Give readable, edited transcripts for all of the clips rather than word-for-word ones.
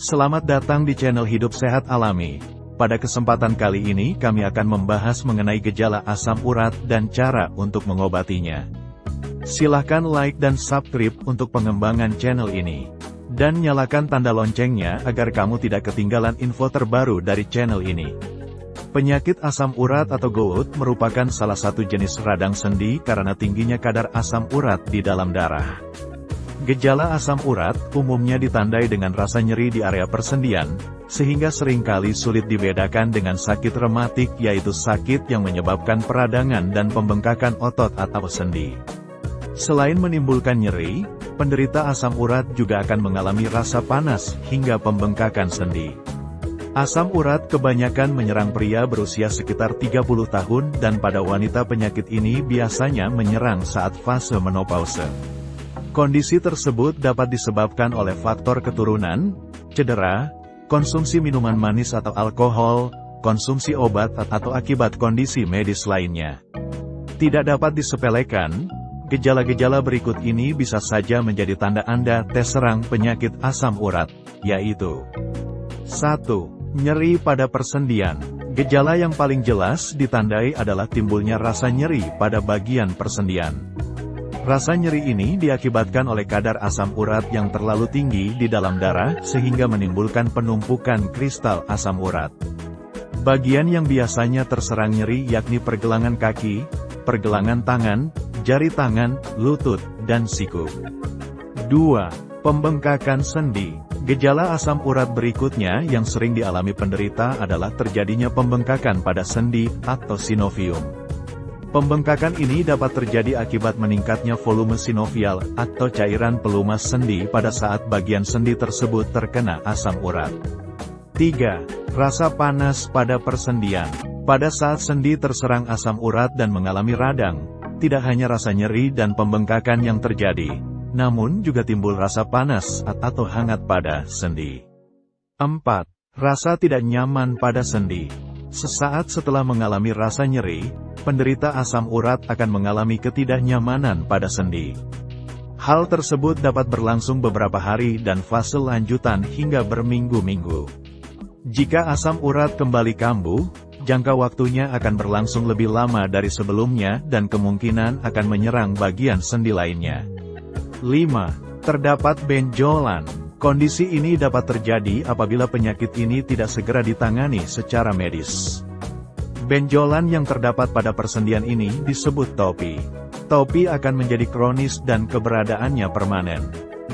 Selamat datang di channel Hidup Sehat Alami. Pada kesempatan kali ini kami akan membahas mengenai gejala asam urat dan cara untuk mengobatinya. Silahkan like dan subscribe untuk pengembangan channel ini. Dan nyalakan tanda loncengnya agar kamu tidak ketinggalan info terbaru dari channel ini. Penyakit asam urat atau gout merupakan salah satu jenis radang sendi karena tingginya kadar asam urat di dalam darah. Gejala asam urat umumnya ditandai dengan rasa nyeri di area persendian, sehingga seringkali sulit dibedakan dengan sakit rematik, yaitu sakit yang menyebabkan peradangan dan pembengkakan otot atau sendi. Selain menimbulkan nyeri, penderita asam urat juga akan mengalami rasa panas hingga pembengkakan sendi. Asam urat kebanyakan menyerang pria berusia sekitar 30 tahun dan pada wanita penyakit ini biasanya menyerang saat fase menopause. Kondisi tersebut dapat disebabkan oleh faktor keturunan, cedera, konsumsi minuman manis atau alkohol, konsumsi obat atau akibat kondisi medis lainnya. Tidak dapat disepelekan, gejala-gejala berikut ini bisa saja menjadi tanda Anda terserang penyakit asam urat, yaitu 1. Nyeri pada persendian. Gejala yang paling jelas ditandai adalah timbulnya rasa nyeri pada bagian persendian. Rasa nyeri ini diakibatkan oleh kadar asam urat yang terlalu tinggi di dalam darah sehingga menimbulkan penumpukan kristal asam urat. Bagian yang biasanya terserang nyeri yakni pergelangan kaki, pergelangan tangan, jari tangan, lutut, dan siku. 2. Pembengkakan sendi. Gejala asam urat berikutnya yang sering dialami penderita adalah terjadinya pembengkakan pada sendi atau sinovium. Pembengkakan ini dapat terjadi akibat meningkatnya volume sinovial atau cairan pelumas sendi pada saat bagian sendi tersebut terkena asam urat. 3. Rasa panas pada persendian. Pada saat sendi terserang asam urat dan mengalami radang, tidak hanya rasa nyeri dan pembengkakan yang terjadi, namun juga timbul rasa panas atau hangat pada sendi. 4. Rasa tidak nyaman pada sendi. Sesaat setelah mengalami rasa nyeri, penderita asam urat akan mengalami ketidaknyamanan pada sendi. Hal tersebut dapat berlangsung beberapa hari dan fase lanjutan hingga berminggu-minggu. Jika asam urat kembali kambuh, jangka waktunya akan berlangsung lebih lama dari sebelumnya dan kemungkinan akan menyerang bagian sendi lainnya. 5. Terdapat benjolan. Kondisi ini dapat terjadi apabila penyakit ini tidak segera ditangani secara medis. Benjolan yang terdapat pada persendian ini disebut topi. Topi akan menjadi kronis dan keberadaannya permanen.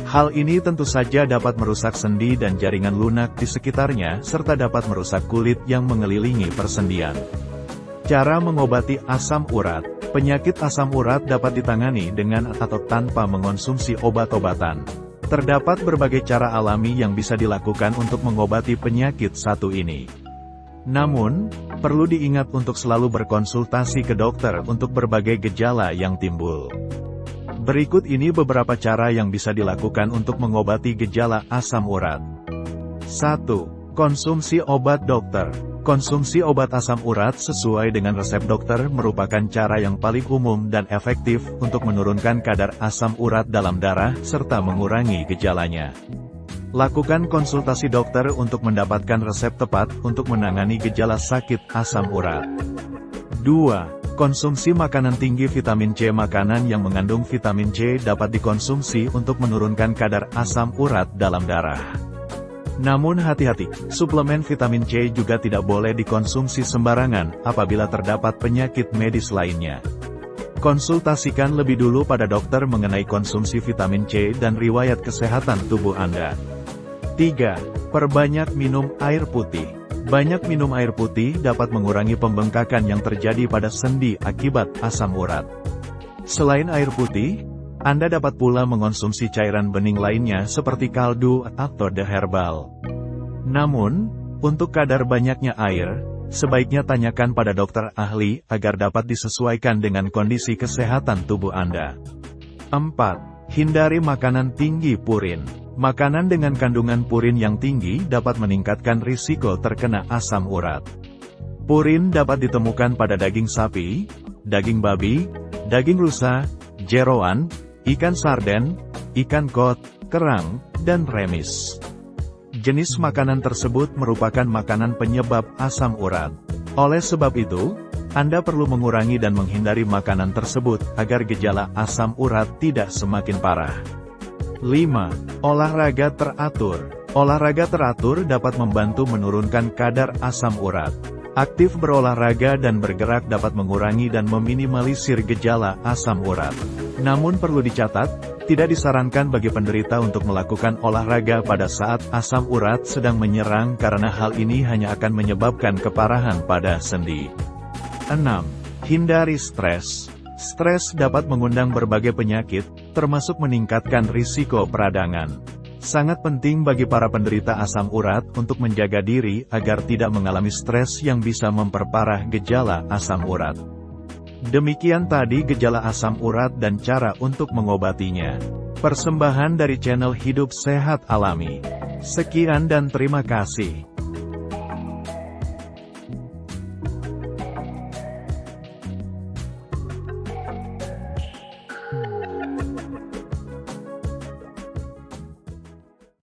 Hal ini tentu saja dapat merusak sendi dan jaringan lunak di sekitarnya serta dapat merusak kulit yang mengelilingi persendian. Cara mengobati asam urat. Penyakit asam urat dapat ditangani dengan atau tanpa mengonsumsi obat-obatan. Terdapat berbagai cara alami yang bisa dilakukan untuk mengobati penyakit satu ini. Namun, perlu diingat untuk selalu berkonsultasi ke dokter untuk berbagai gejala yang timbul. Berikut ini beberapa cara yang bisa dilakukan untuk mengobati gejala asam urat. 1. Konsumsi obat dokter. Konsumsi obat asam urat sesuai dengan resep dokter merupakan cara yang paling umum dan efektif untuk menurunkan kadar asam urat dalam darah serta mengurangi gejalanya. Lakukan konsultasi dokter untuk mendapatkan resep tepat untuk menangani gejala sakit asam urat. 2. Konsumsi makanan tinggi vitamin C. Makanan yang mengandung vitamin C dapat dikonsumsi untuk menurunkan kadar asam urat dalam darah. Namun hati-hati, suplemen vitamin C juga tidak boleh dikonsumsi sembarangan apabila terdapat penyakit medis lainnya. Konsultasikan lebih dulu pada dokter mengenai konsumsi vitamin C dan riwayat kesehatan tubuh Anda. 3. Perbanyak minum air putih. Banyak minum air putih dapat mengurangi pembengkakan yang terjadi pada sendi akibat asam urat. Selain air putih, Anda dapat pula mengonsumsi cairan bening lainnya seperti kaldu atau the herbal. Namun, untuk kadar banyaknya air, sebaiknya tanyakan pada dokter ahli agar dapat disesuaikan dengan kondisi kesehatan tubuh Anda. 4. Hindari makanan tinggi purin. Makanan dengan kandungan purin yang tinggi dapat meningkatkan risiko terkena asam urat. Purin dapat ditemukan pada daging sapi, daging babi, daging rusa, jeroan, ikan sarden, ikan kod, kerang, dan remis. Jenis makanan tersebut merupakan makanan penyebab asam urat. Oleh sebab itu, Anda perlu mengurangi dan menghindari makanan tersebut agar gejala asam urat tidak semakin parah. 5. Olahraga teratur. Olahraga teratur dapat membantu menurunkan kadar asam urat. Aktif berolahraga dan bergerak dapat mengurangi dan meminimalisir gejala asam urat. Namun perlu dicatat, tidak disarankan bagi penderita untuk melakukan olahraga pada saat asam urat sedang menyerang karena hal ini hanya akan menyebabkan keparahan pada sendi. 6. Hindari stres. Stres dapat mengundang berbagai penyakit, termasuk meningkatkan risiko peradangan. Sangat penting bagi para penderita asam urat untuk menjaga diri agar tidak mengalami stres yang bisa memperparah gejala asam urat. Demikian tadi gejala asam urat dan cara untuk mengobatinya. Persembahan dari channel Hidup Sehat Alami. Sekian dan terima kasih.